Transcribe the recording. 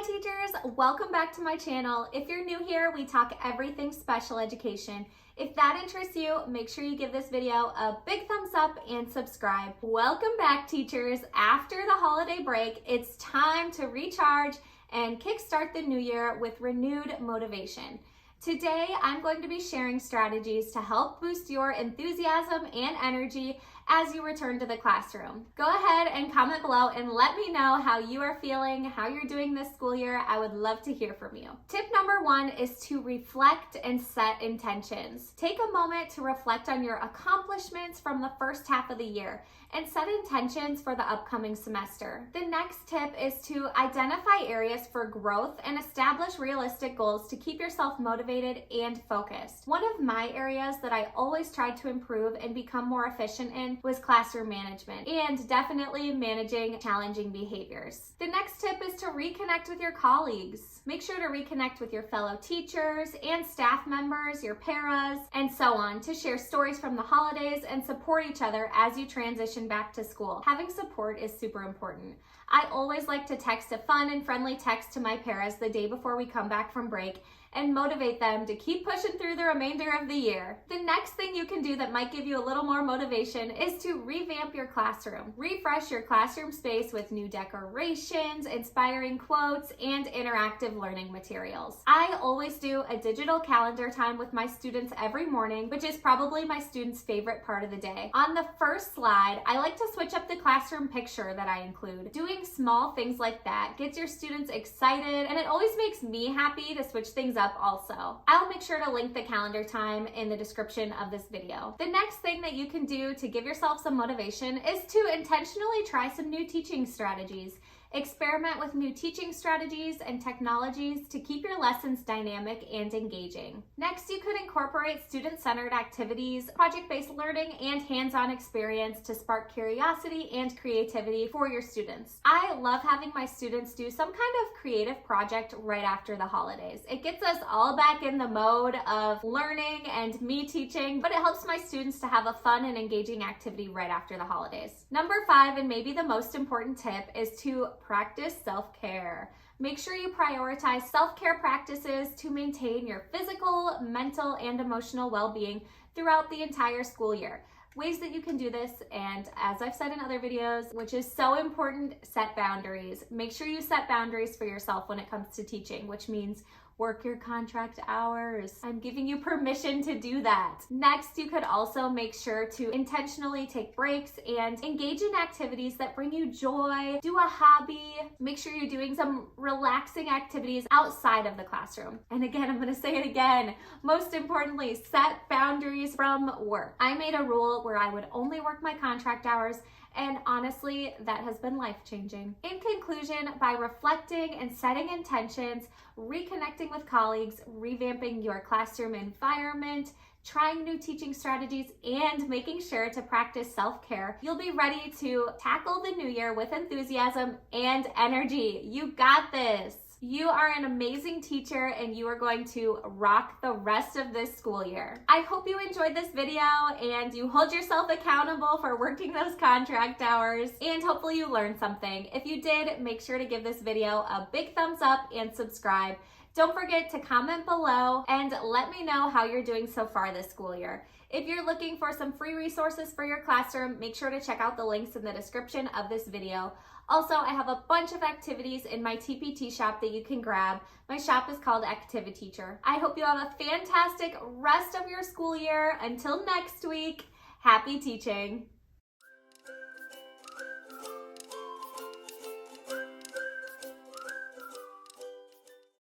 teachers, welcome back to my channel. If you're new here, we talk everything special education. If that interests you, make sure you give this video a big thumbs up and subscribe. Welcome back, teachers. After the holiday break, it's time to recharge and kickstart the new year with renewed motivation. Today, I'm going to be sharing strategies to help boost your enthusiasm and energy as you return to the classroom. Go ahead and comment below and let me know how you are feeling, how you're doing this school year. I would love to hear from you. Tip number 1 is to reflect and set intentions. Take a moment to reflect on your accomplishments from the first half of the year and set intentions for the upcoming semester. The next tip is to identify areas for growth and establish realistic goals to keep yourself motivated and focused. One of my areas that I always tried to improve and become more efficient in was classroom management and definitely managing challenging behaviors. The next tip is to reconnect with your colleagues. Make sure to reconnect with your fellow teachers and staff members, your paras, and so on to share stories from the holidays and support each other as you transition back to school. Having support is super important. I always like to text a fun and friendly text to my paras the day before we come back from break and motivate them to keep pushing through the remainder of the year. The next thing you can do that might give you a little more motivation is to revamp your classroom. Refresh your classroom space with new decorations, inspiring quotes, and interactive learning materials. I always do a digital calendar time with my students every morning, which is probably my students' favorite part of the day. On the first slide, I like to switch up the classroom picture that I include. Doing small things like that gets your students excited, and it always makes me happy to switch things up also. I'll make sure to link the calendar time in the description of this video. The next thing that you can do to give yourself some motivation is to intentionally try some new teaching strategies. Experiment with new teaching strategies and technologies to keep your lessons dynamic and engaging. Next, you could incorporate student-centered activities, project-based learning, and hands-on experience to spark curiosity and creativity for your students. I love having my students do some kind of creative project right after the holidays. It gets us all back in the mode of learning and me teaching, but it helps my students to have a fun and engaging activity right after the holidays. Number 5, and maybe the most important tip, is to practice self-care. Make sure you prioritize self-care practices to maintain your physical, mental, and emotional well-being throughout the entire school year. Ways that you can do this, and as I've said in other videos, which is so important, set boundaries. Make sure you set boundaries for yourself when it comes to teaching, which means work your contract hours. I'm giving you permission to do that. Next, you could also make sure to intentionally take breaks and engage in activities that bring you joy. Do a hobby. Make sure you're doing some relaxing activities outside of the classroom. And again, I'm gonna say it again, most importantly, set boundaries from work. I made a rule where I would only work my contract hours, and honestly, that has been life-changing. In conclusion, by reflecting and setting intentions, reconnecting with colleagues, revamping your classroom environment, trying new teaching strategies, and making sure to practice self-care, you'll be ready to tackle the new year with enthusiasm and energy. You got this. You are an amazing teacher and you are going to rock the rest of this school year. I hope you enjoyed this video and you hold yourself accountable for working those contract hours, and hopefully you learned something. If you did, make sure to give this video a big thumbs up and subscribe. Don't forget to comment below and let me know how you're doing so far this school year. If you're looking for some free resources for your classroom, make sure to check out the links in the description of this video. Also, I have a bunch of activities in my TPT shop that you can grab. My shop is called Activiteacher. I hope you have a fantastic rest of your school year. Until next week, happy teaching.